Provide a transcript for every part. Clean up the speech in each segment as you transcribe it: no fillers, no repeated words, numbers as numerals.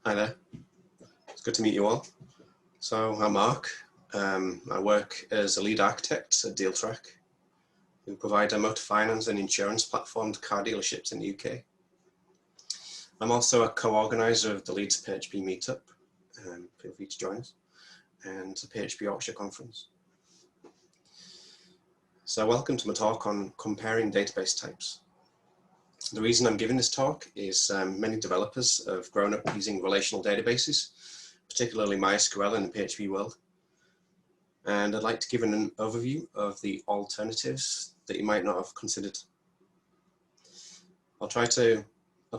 Hi there, it's good to meet you all. So I'm Mark. I work as a lead architect at DealTrak, who provide a motor finance and insurance platform to car dealerships in the UK. I'm also a co-organizer of the Leeds PHP meetup, feel free to join us, and the PHP Yorkshire conference. So welcome to my talk on comparing database types. The reason I'm giving this talk is many developers have grown up using relational databases, particularly MySQL in the PHP world. And I'd like to give an overview of the alternatives that you might not have considered. I'll try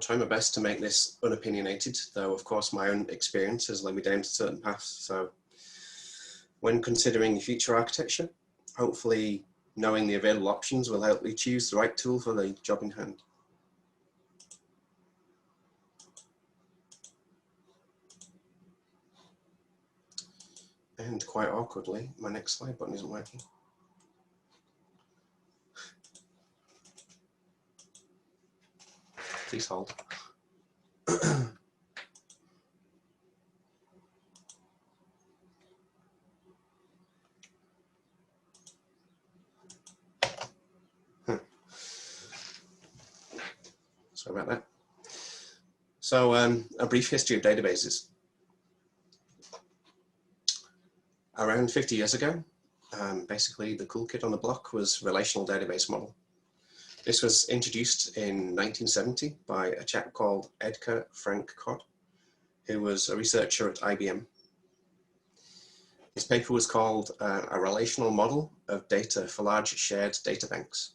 my best to make this unopinionated, though of course my own experience has led me down to certain paths. So when considering future architecture, hopefully knowing the available options will help you choose the right tool for the job in hand. And quite awkwardly, my next slide button isn't working. Please hold. Sorry about that. So a brief history of databases. Around 50 years ago, basically the cool kid on the block was relational database model. This was introduced in 1970 by a chap called Edgar Frank Codd, who was a researcher at IBM. His paper was called A Relational Model of Data for Large Shared Data Banks.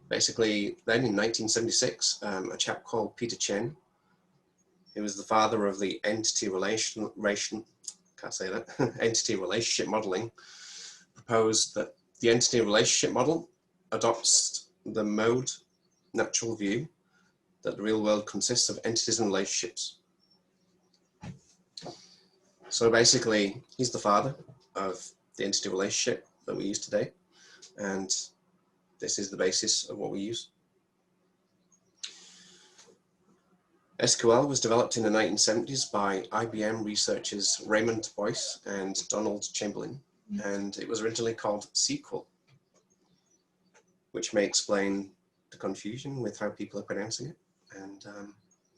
Basically, then in 1976, a chap called Peter Chen, who was the father of the entity relationship modeling, proposed that the entity relationship model adopts the mode natural view that the real world consists of entities and relationships. So basically, he's the father of the entity relationship that we use today, and this is the basis of what we use. SQL was developed in the 1970s by IBM researchers Raymond Boyce and Donald Chamberlain, and it was originally called SQL, which may explain the confusion with how people are pronouncing it, and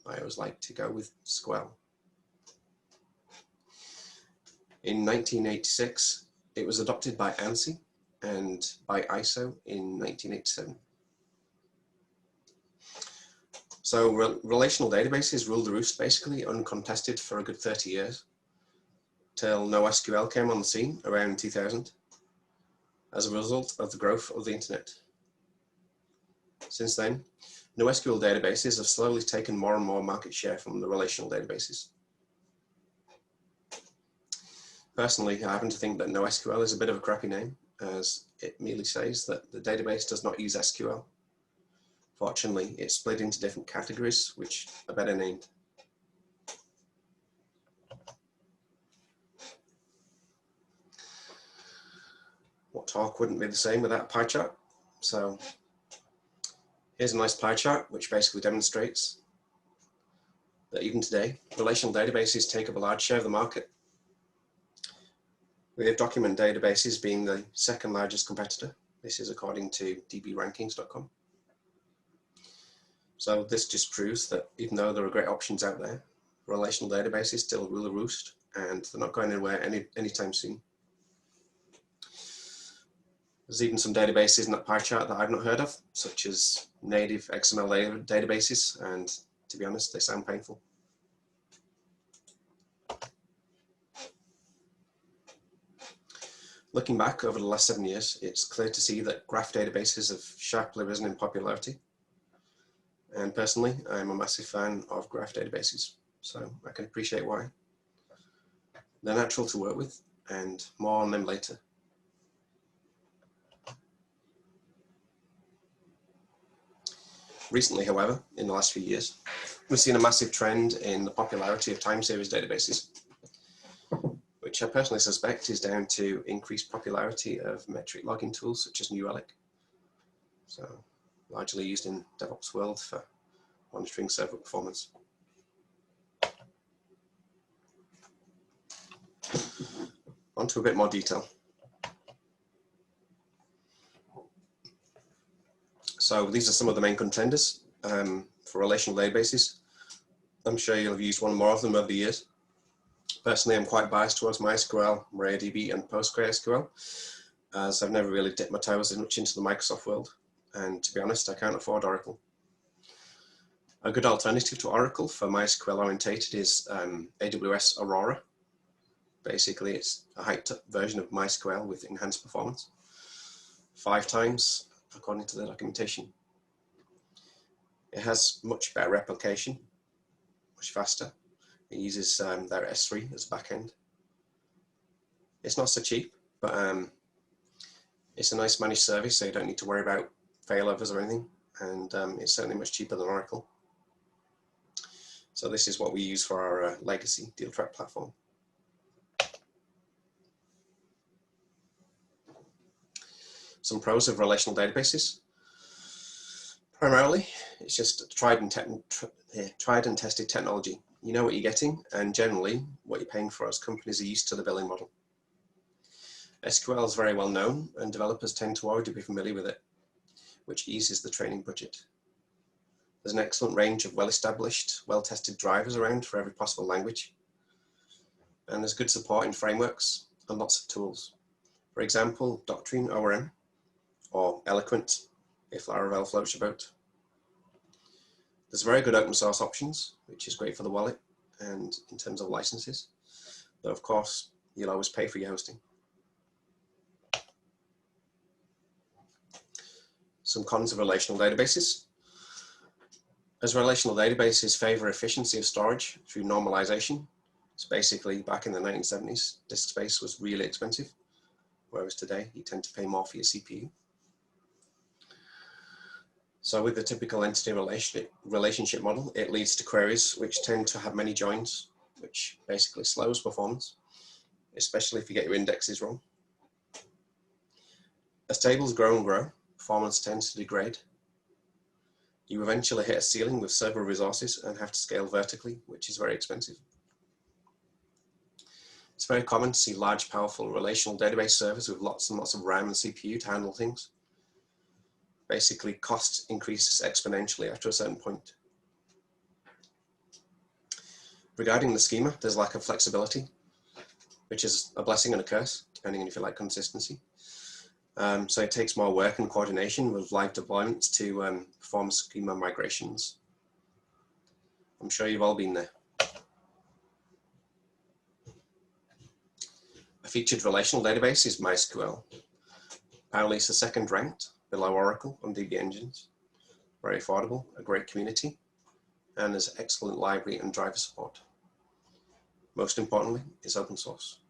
I always like to go with SQL. In 1986, it was adopted by ANSI and by ISO in 1987. So relational databases ruled the roost basically uncontested for a good 30 years, till NoSQL came on the scene around 2000 as a result of the growth of the internet. Since then, NoSQL databases have slowly taken more and more market share from the relational databases. Personally, I happen to think that NoSQL is a bit of a crappy name, as it merely says that the database does not use SQL. Fortunately, it's split into different categories, which are better named. What talk wouldn't be the same without a pie chart? So here's a nice pie chart, which basically demonstrates that even today, relational databases take up a large share of the market, with document databases being the second largest competitor. This is according to dbrankings.com. So this just proves that even though there are great options out there, relational databases still rule the roost, and they're not going anywhere anytime soon. There's even some databases in that pie chart that I've not heard of, such as native XML databases, and to be honest, they sound painful. Looking back over the last 7 years, it's clear to see that graph databases have sharply risen in popularity. And personally, I'm a massive fan of graph databases, so I can appreciate why. They're natural to work with, and more on them later. Recently, however, in the last few years, we've seen a massive trend in the popularity of time series databases, which I personally suspect is down to increased popularity of metric logging tools such as New Relic. So largely used in DevOps world for monitoring server performance. On to a bit more detail. So these are some of the main contenders for relational databases. I'm sure you'll have used one or more of them over the years. Personally, I'm quite biased towards MySQL, MariaDB, and PostgreSQL, as I've never really dipped my toes as much into the Microsoft world. And to be honest, I can't afford Oracle. A good alternative to Oracle for MySQL orientated is AWS Aurora. Basically, it's a hyped up version of MySQL with enhanced performance. 5 times, according to the documentation. It has much better replication, much faster. It uses their S3 as a backend. It's not so cheap, but it's a nice managed service, so you don't need to worry about failovers or anything. And it's certainly much cheaper than Oracle. So this is what we use for our legacy DealTrak platform. Some pros of relational databases. Primarily, it's just tried and tested technology. You know what you're getting, and generally what you're paying for, as companies are used to the billing model. SQL is very well known, and developers tend to already be familiar with it, which eases the training budget. There's an excellent range of well-established, well-tested drivers around for every possible language. And there's good support in frameworks and lots of tools. For example, Doctrine ORM, or Eloquent, if Laravel floats your boat. There's very good open source options, which is great for the wallet and in terms of licenses. Though of course, you'll always pay for your hosting. Some cons of relational databases. As relational databases favor efficiency of storage through normalization. So basically, back in the 1970s, disk space was really expensive, whereas today you tend to pay more for your CPU. So with the typical entity relationship model, it leads to queries which tend to have many joins, which basically slows performance, especially if you get your indexes wrong. As tables grow and grow, performance tends to degrade. You eventually hit a ceiling with server resources and have to scale vertically, which is very expensive. It's very common to see large, powerful relational database servers with lots and lots of RAM and CPU to handle things. Basically, cost increases exponentially after a certain point. Regarding the schema, there's lack of flexibility, which is a blessing and a curse, depending on if you like consistency. So it takes more work and coordination with live deployments to perform schema migrations. I'm sure you've all been there. A featured relational database is MySQL. Apparently it's the second ranked, below Oracle on DB engines. Very affordable, a great community, and has excellent library and driver support. Most importantly, it's open source.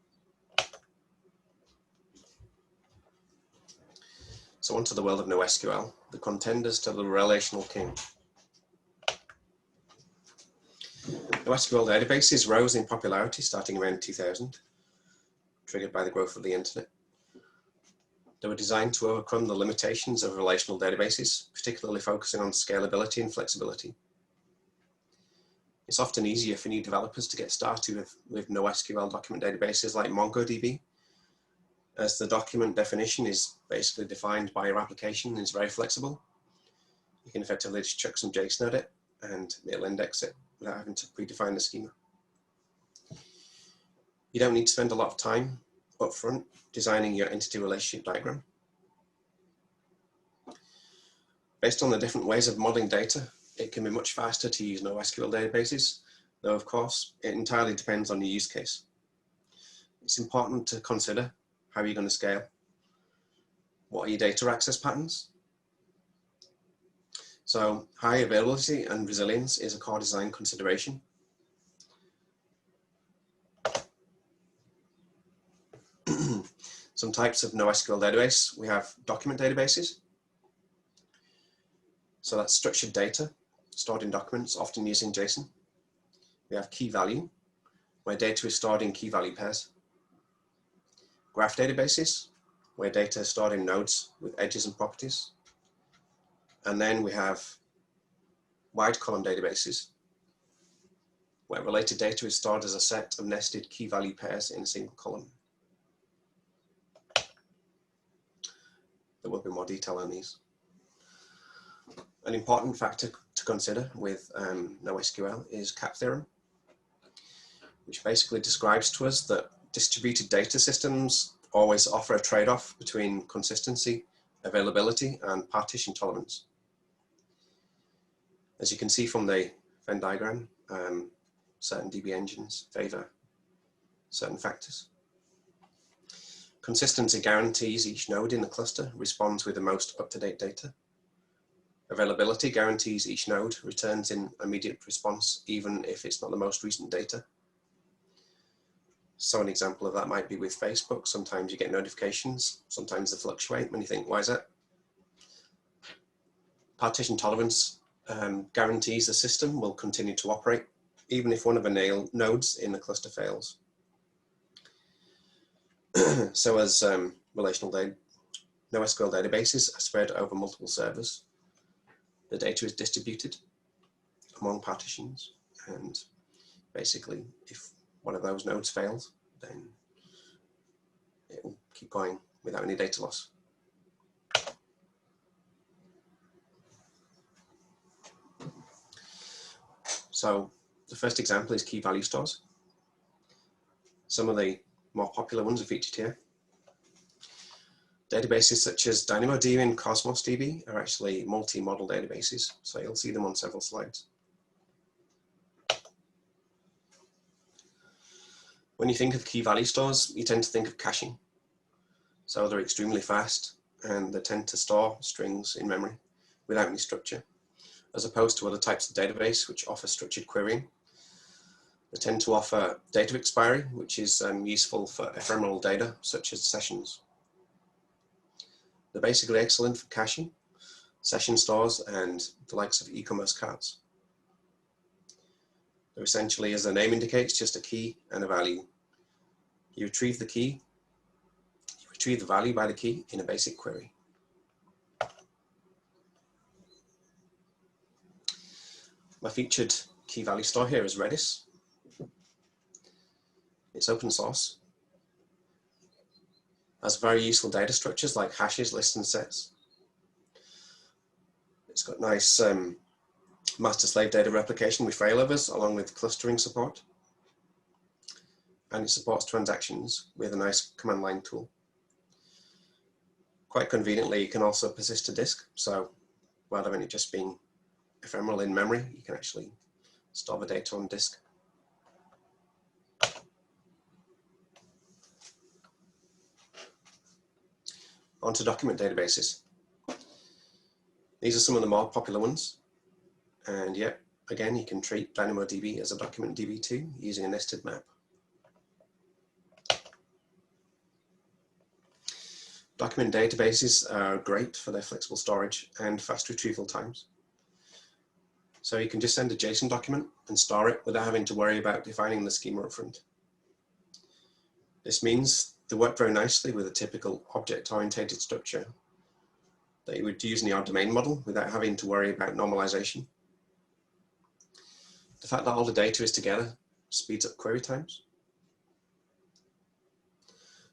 So onto the world of NoSQL, the contenders to the relational king. NoSQL databases rose in popularity starting around 2000, triggered by the growth of the internet. They were designed to overcome the limitations of relational databases, particularly focusing on scalability and flexibility. It's often easier for new developers to get started with NoSQL document databases like MongoDB, as the document definition is basically defined by your application and is very flexible. You can effectively just chuck some JSON at it and it'll index it without having to predefine the schema. You don't need to spend a lot of time up front designing your entity relationship diagram. Based on the different ways of modeling data, it can be much faster to use NoSQL databases, though of course it entirely depends on your use case. It's important to consider how you're going to scale. What are your data access patterns? So high availability and resilience is a core design consideration. Some types of NoSQL database. We have document databases. So that's structured data stored in documents, often using JSON. We have key value, where data is stored in key value pairs. Graph databases, where data is stored in nodes with edges and properties. And then we have wide column databases, where related data is stored as a set of nested key value pairs in a single column. There will be more detail on these. An important factor to consider with NoSQL is CAP theorem, which basically describes to us that distributed data systems always offer a trade-off between consistency, availability, and partition tolerance. As you can see from the Venn diagram, certain DB engines favor certain factors. Consistency guarantees each node in the cluster responds with the most up-to-date data. Availability guarantees each node returns in immediate response, even if it's not the most recent data. So an example of that might be with Facebook. Sometimes you get notifications, sometimes they fluctuate when you think, why is that? Partition tolerance guarantees the system will continue to operate, even if one of the nodes in the cluster fails. So as NoSQL databases are spread over multiple servers, the data is distributed among partitions, and basically if one of those nodes fails, then it will keep going without any data loss. So the first example is key value stores. Some of the more popular ones are featured here. Databases such as DynamoDB and Cosmos DB are actually multi-model databases, so you'll see them on several slides. When you think of key value stores, you tend to think of caching. So they're extremely fast and they tend to store strings in memory without any structure, as opposed to other types of database which offer structured querying. They tend to offer data expiry, which is useful for ephemeral data such as sessions. They're basically excellent for caching, session stores, and the likes of e-commerce carts. They're essentially, as the name indicates, just a key and a value. You retrieve the key, you retrieve the value by the key in a basic query. My featured key value store here is Redis. It's open source. Has very useful data structures like hashes, lists, and sets. It's got nice master-slave data replication with failovers, along with clustering support. And it supports transactions with a nice command line tool. Quite conveniently, you can also persist to disk. So rather than it just being ephemeral in memory, you can actually store the data on disk. On to document databases. These are some of the more popular ones. And yet, again, you can treat DynamoDB as a document DB too, using a nested map. Document databases are great for their flexible storage and fast retrieval times. So you can just send a JSON document and store it without having to worry about defining the schema up front. This means they work very nicely with a typical object-oriented structure that you would use in your domain model without having to worry about normalization. The fact that all the data is together speeds up query times.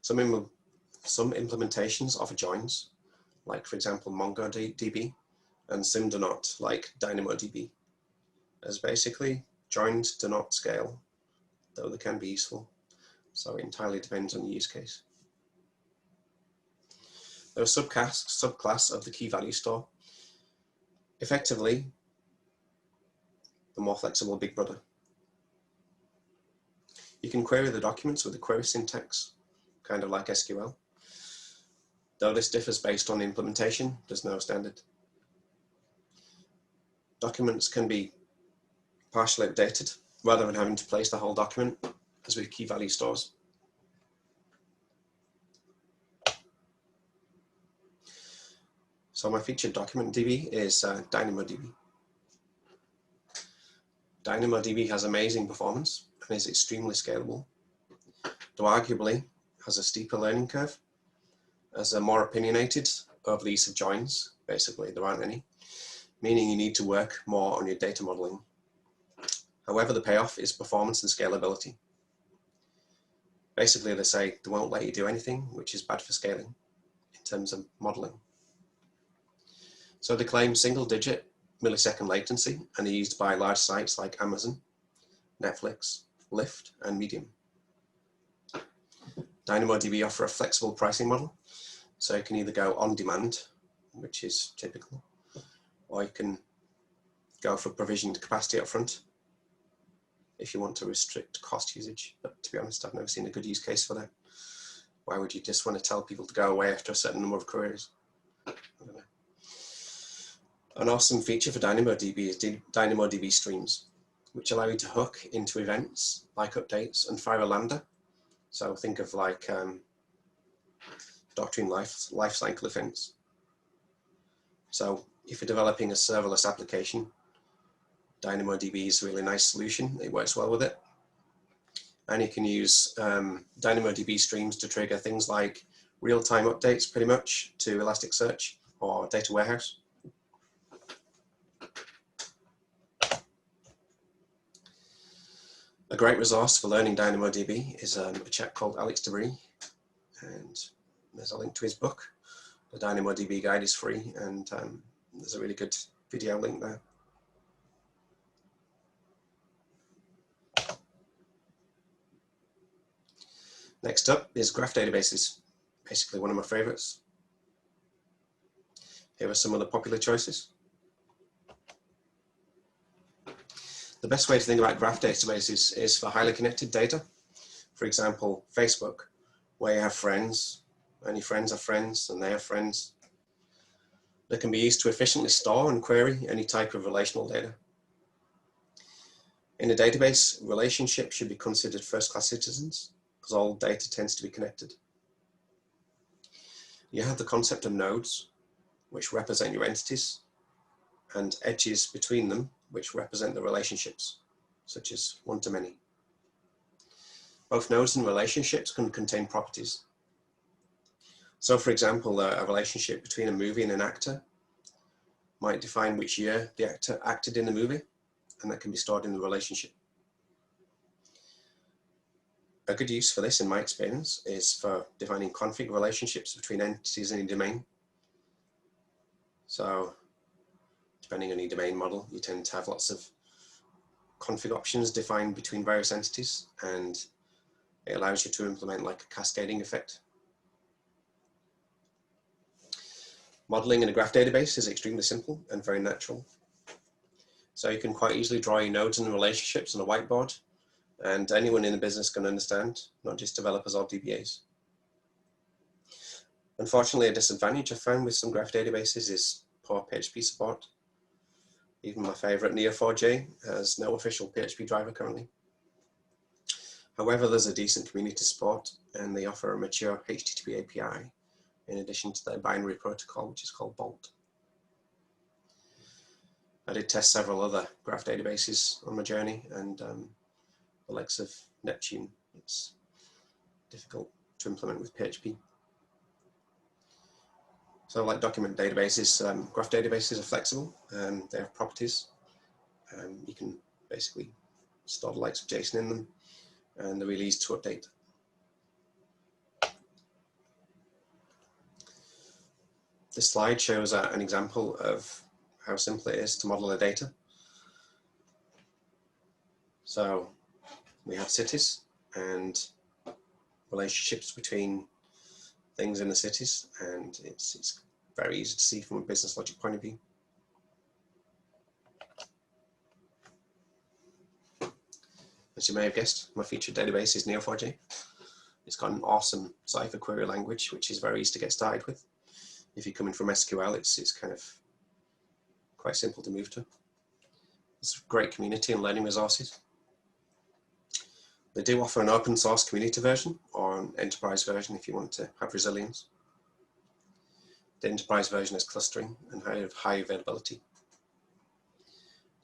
Some implementations offer joins, like for example MongoDB, and some do not, like DynamoDB, as basically joins do not scale, though they can be useful. So it entirely depends on the use case. They're a subclass of the key value store. Effectively, the more flexible big brother. You can query the documents with the query syntax, kind of like SQL. Though this differs based on the implementation, there's no standard. Documents can be partially updated rather than having to place the whole document, as with key value stores. So my featured document DB is DynamoDB. DynamoDB has amazing performance and is extremely scalable, though arguably has a steeper learning curve, as they're more opinionated over the use of joins. Basically, there aren't any, meaning you need to work more on your data modeling. However, the payoff is performance and scalability. Basically, they say they won't let you do anything, which is bad for scaling in terms of modeling. So they claim single-digit millisecond latency and are used by large sites like Amazon, Netflix, Lyft, and Medium. DynamoDB offer a flexible pricing model, so you can either go on demand, which is typical, or you can go for provisioned capacity up front if you want to restrict cost usage. But to be honest, I've never seen a good use case for that. Why would you just want to tell people to go away after a certain number of queries? I don't know. An awesome feature for DynamoDB is DynamoDB streams, which allow you to hook into events like updates and fire a lambda. So think of like doctrine life cycle events. So if you're developing a serverless application, DynamoDB is a really nice solution. It works well with it. And you can use DynamoDB streams to trigger things like real-time updates pretty much to Elasticsearch or data warehouse. A great resource for learning DynamoDB is a chap called Alex Debris, and there's a link to his book. The DynamoDB guide is free, and there's a really good video link there. Next up is graph databases, basically one of my favorites. Here are some of the popular choices. The best way to think about graph databases is for highly connected data. For example, Facebook, where you have friends, and your friends have friends, and they have friends. They can be used to efficiently store and query any type of relational data. In a database, relationships should be considered first-class citizens, because all data tends to be connected. You have the concept of nodes, which represent your entities, and edges between them, which represent the relationships, such as one-to-many. Both nodes and relationships can contain properties. So for example, a relationship between a movie and an actor might define which year the actor acted in the movie, and that can be stored in the relationship. A good use for this, in my experience, is for defining config relationships between entities in a domain. So depending on your domain model, you tend to have lots of config options defined between various entities, and it allows you to implement like a cascading effect. Modeling in a graph database is extremely simple and very natural. So you can quite easily draw your nodes and relationships on a whiteboard, and anyone in the business can understand, not just developers or DBAs. Unfortunately, a disadvantage I found with some graph databases is poor PHP support. Even my favorite Neo4j has no official PHP driver currently. However, there's a decent community support, and they offer a mature HTTP API in addition to their binary protocol, which is called Bolt. I did test several other graph databases on my journey, and the likes of Neptune, it's difficult to implement with PHP. So like document databases, graph databases are flexible, and they have properties. You can basically store the likes of JSON in them, and they're really easy to update. This slide shows an example of how simple it is to model the data. So we have cities and relationships between things in the cities, and it's very easy to see from a business logic point of view. As you may have guessed, my featured database is Neo4j. It's got an awesome Cypher query language, which is very easy to get started with. If you're coming from SQL, it's kind of quite simple to move to. It's a great community and learning resources. They do offer an open source community version or an enterprise version if you want to have resilience. The enterprise version has clustering and high availability.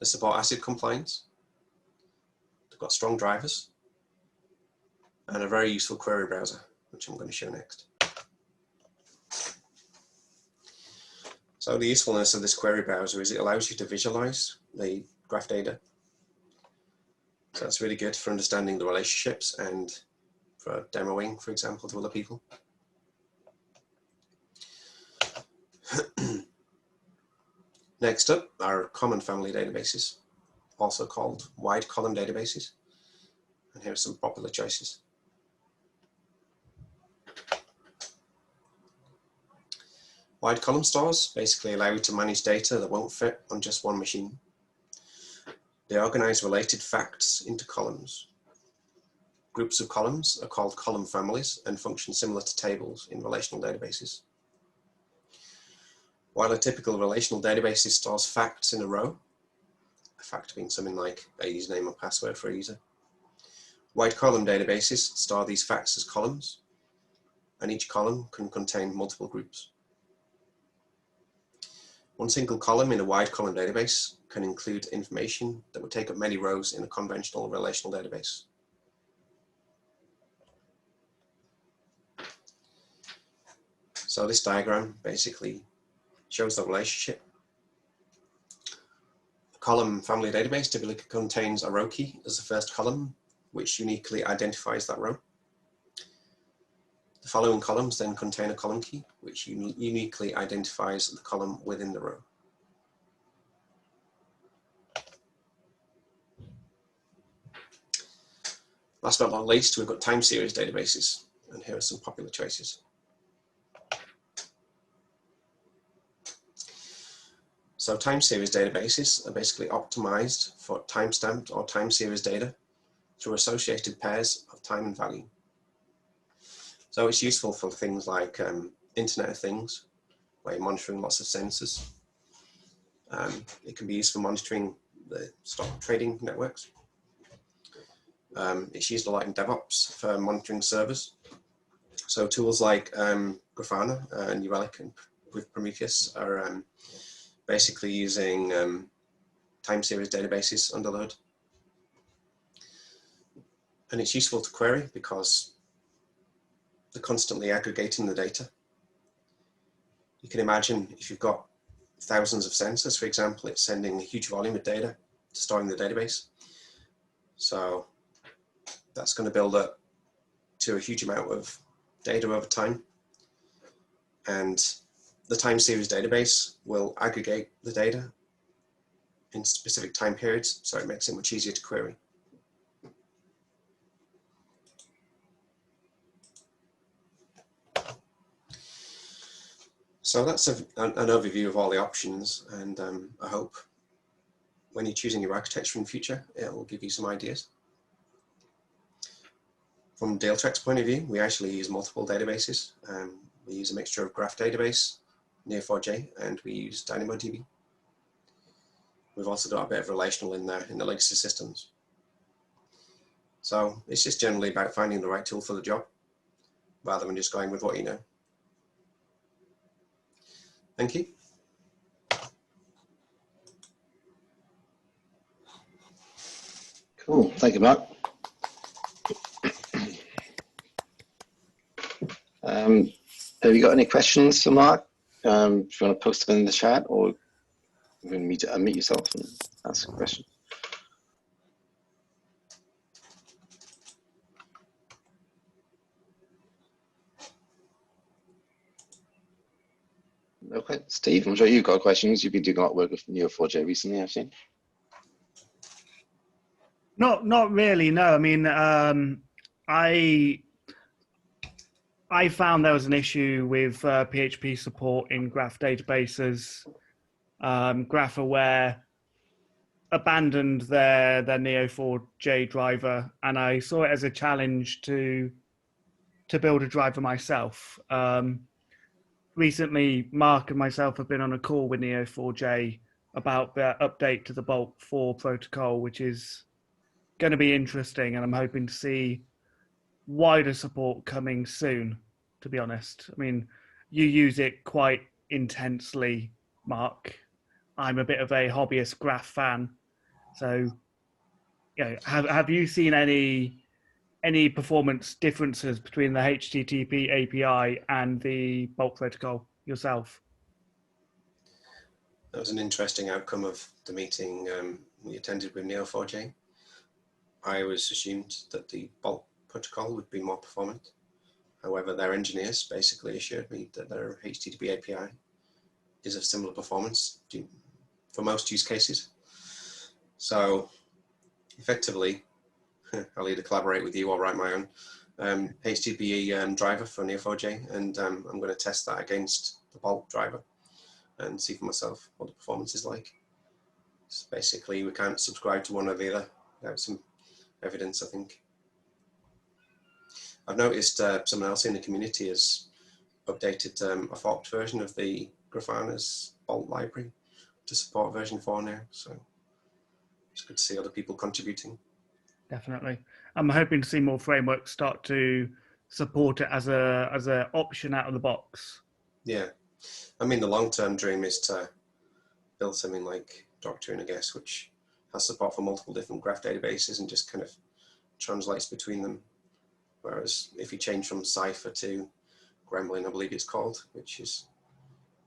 They support ACID compliance. They've got strong drivers and a very useful query browser, which I'm going to show next. So the usefulness of this query browser is it allows you to visualize the graph data. So that's really good for understanding the relationships and for demoing, for example, to other people. Next up are common family databases, also called wide column databases. And here are some popular choices. Wide column stores basically allow you to manage data that won't fit on just one machine. They organize related facts into columns. Groups of columns are called column families and function similar to tables in relational databases. While a typical relational database stores facts in a row, a fact being something like a username or password for a user, wide column databases store these facts as columns, and each column can contain multiple groups. One single column in a wide column database can include information that would take up many rows in a conventional relational database. So this diagram basically shows the relationship. A column family database typically contains a row key as the first column, which uniquely identifies that row. The following columns then contain a column key, which uniquely identifies the column within the row. Last but not least, we've got time series databases, and here are some popular choices. So time series databases are basically optimized for timestamped or time series data through associated pairs of time and value. So it's useful for things like Internet of Things, where you're monitoring lots of sensors. It can be used for monitoring the stock trading networks. It's used a lot in DevOps for monitoring servers. So tools like Grafana and New Relic and with Prometheus are basically using time series databases under the hood. And it's useful to query because they're constantly aggregating the data. You can imagine if you've got thousands of sensors, for example, it's sending a huge volume of data to store in the database. So that's going to build up to a huge amount of data over time. And the time series database will aggregate the data in specific time periods, so it makes it much easier to query. So that's an overview of all the options, and I hope when you're choosing your architecture in the future, it will give you some ideas. From DealTrak's point of view, we actually use multiple databases. We use a mixture of graph database, Neo4j, and we use DynamoDB. We've also got a bit of relational in there in the legacy systems. So it's just generally about finding the right tool for the job, rather than just going with what you know. Thank you. Cool, thank you, Mark. Have you got any questions for Mark? If you want to post them in the chat, or you can unmute yourself and ask a question. Okay, Steve, I'm sure you've got questions. You've been doing a lot of work with Neo4j recently, I've seen. Not really, no. I mean, I found there was an issue with PHP support in graph databases. GraphAware abandoned their Neo4j driver, and I saw it as a challenge to build a driver myself. Recently, Mark and myself have been on a call with Neo4j about the update to the Bulk 4 protocol, which is going to be interesting, and I'm hoping to see wider support coming soon, to be honest. I mean, you use it quite intensely, Mark. I'm a bit of a hobbyist graph fan. So, you know, have you seen any performance differences between the HTTP API and the Bulk protocol yourself? That was an interesting outcome of the meeting we attended with Neo4j. I always assumed that the bulk protocol would be more performant. However, their engineers basically assured me that their HTTP API is of similar performance for most use cases. So effectively, I'll either collaborate with you or write my own HTTP driver for Neo4j, and I'm going to test that against the bulk driver and see for myself what the performance is like. So basically, we can't subscribe to one or the other without some evidence, I think. I've noticed someone else in the community has updated a forked version of the Grafana's Bolt library to support version 4 now. So it's good to see other people contributing. Definitely. I'm hoping to see more frameworks start to support it as a option out of the box. Yeah. I mean, the long-term dream is to build something like Doctrine, I guess, which has support for multiple different graph databases and just kind of translates between them. Whereas if you change from Cypher to Gremlin, I believe it's called, which is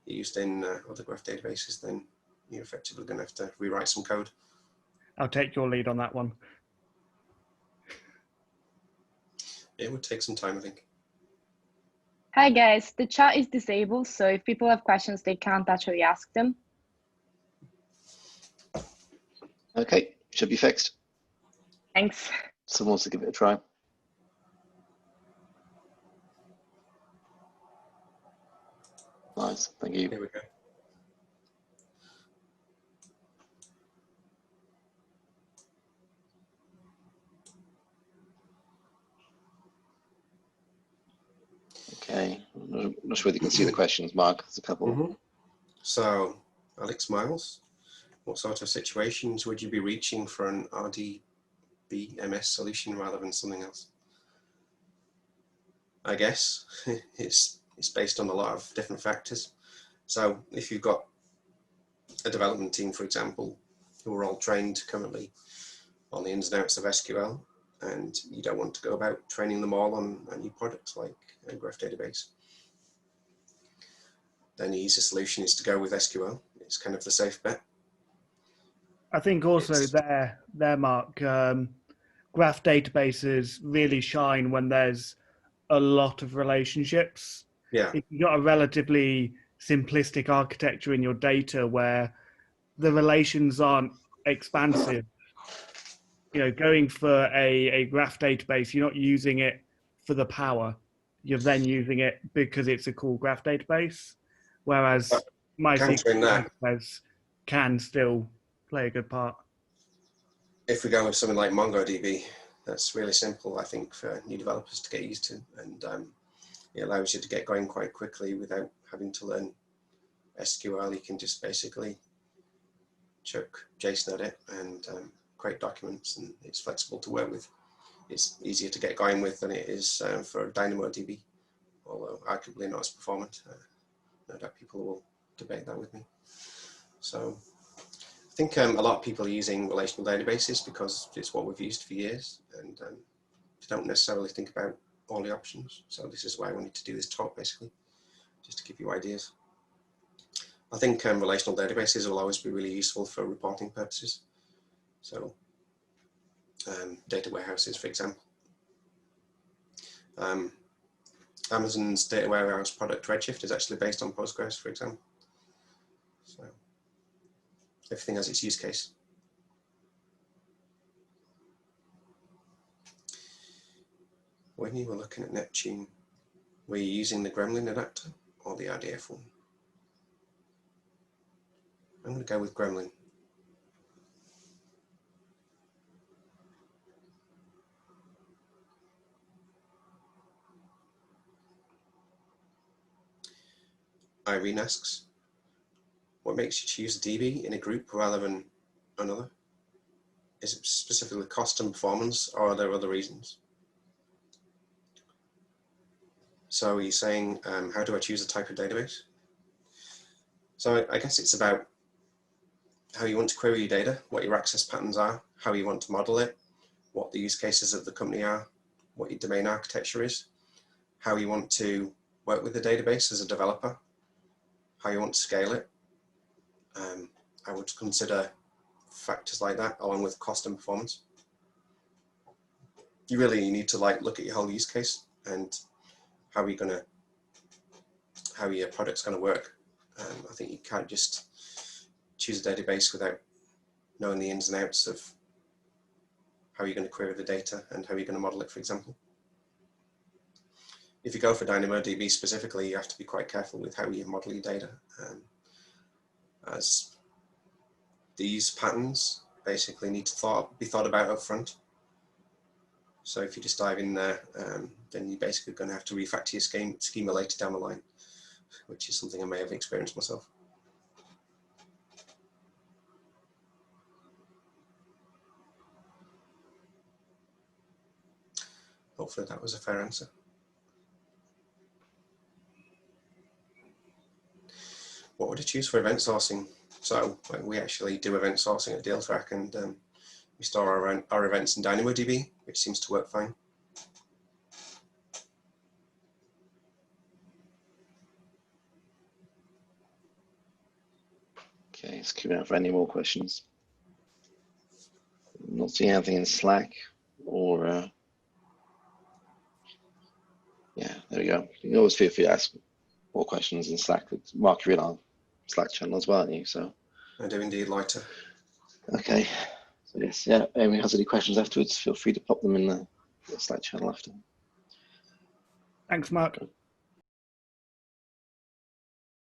used in other graph databases, then you're effectively going to have to rewrite some code. I'll take your lead on that one. It would take some time, I think. Hi guys, the chat is disabled, so if people have questions, they can't actually ask them. Okay, should be fixed. Thanks. Someone wants to give it a try. Nice, thank you. Here we go. Okay, I'm not sure whether you can see the questions, Mark. There's a couple. So, Alex Miles, what sort of situations would you be reaching for an RDBMS solution rather than something else? I guess it's based on a lot of different factors. So if you've got a development team, for example, who are all trained currently on the ins and outs of SQL, and you don't want to go about training them all on a new product like a graph database, then the easiest solution is to go with SQL. It's kind of the safe bet. I think also there, Mark, graph databases really shine when there's a lot of relationships. Yeah. If you've got a relatively simplistic architecture in your data where the relations aren't expansive, you know, going for a graph database, you're not using it for the power. You're then using it because it's a cool graph database. Whereas MySQL database can still play a good part. If we go with something like MongoDB, that's really simple, I think, for new developers to get used to. And it allows you to get going quite quickly without having to learn SQL. You can just basically chuck JSON at it and create documents, and it's flexible to work with. It's easier to get going with than it is for DynamoDB, although arguably not as performant. No doubt people will debate that with me. So I think a lot of people are using relational databases because it's what we've used for years, and don't necessarily think about all the options. So this is why I wanted to do this talk, basically, just to give you ideas. I think relational databases will always be really useful for reporting purposes. So data warehouses, for example. Amazon's data warehouse product Redshift is actually based on Postgres, for example. So everything has its use case. When you were looking at Neptune, were you using the Gremlin adapter or the RDF one? I'm going to go with Gremlin. Irene asks, what makes you choose a DB in a group rather than another? Is it specifically cost and performance, or are there other reasons? So are you saying, how do I choose a type of database? So I guess it's about how you want to query your data, what your access patterns are, how you want to model it, what the use cases of the company are, what your domain architecture is, how you want to work with the database as a developer, how you want to scale it, I would consider factors like that along with cost and performance. You really need to look at your whole use case and how your product's going to work. I think you can't just choose a database without knowing the ins and outs of how you're going to query the data and how you're going to model it, for example. If you go for DynamoDB specifically, you have to be quite careful with how you model your data, as these patterns basically need to be thought about up front. So if you just dive in there, then you're basically going to have to refactor your schema later down the line, which is something I may have experienced myself. Hopefully that was a fair answer. What would I choose for event sourcing? So we actually do event sourcing at DealTrak, and we store our events in DynamoDB, which seems to work fine. Okay, let's keep it out for any more questions. Not seeing anything in Slack or yeah, there we go. You can always feel free to ask more questions in Slack. Mark, you're in our Slack channel as well, aren't you? So I do indeed, lighter. okay. So yes, yeah. Anyone has any questions afterwards, feel free to pop them in the Slack channel after. Thanks, Mark.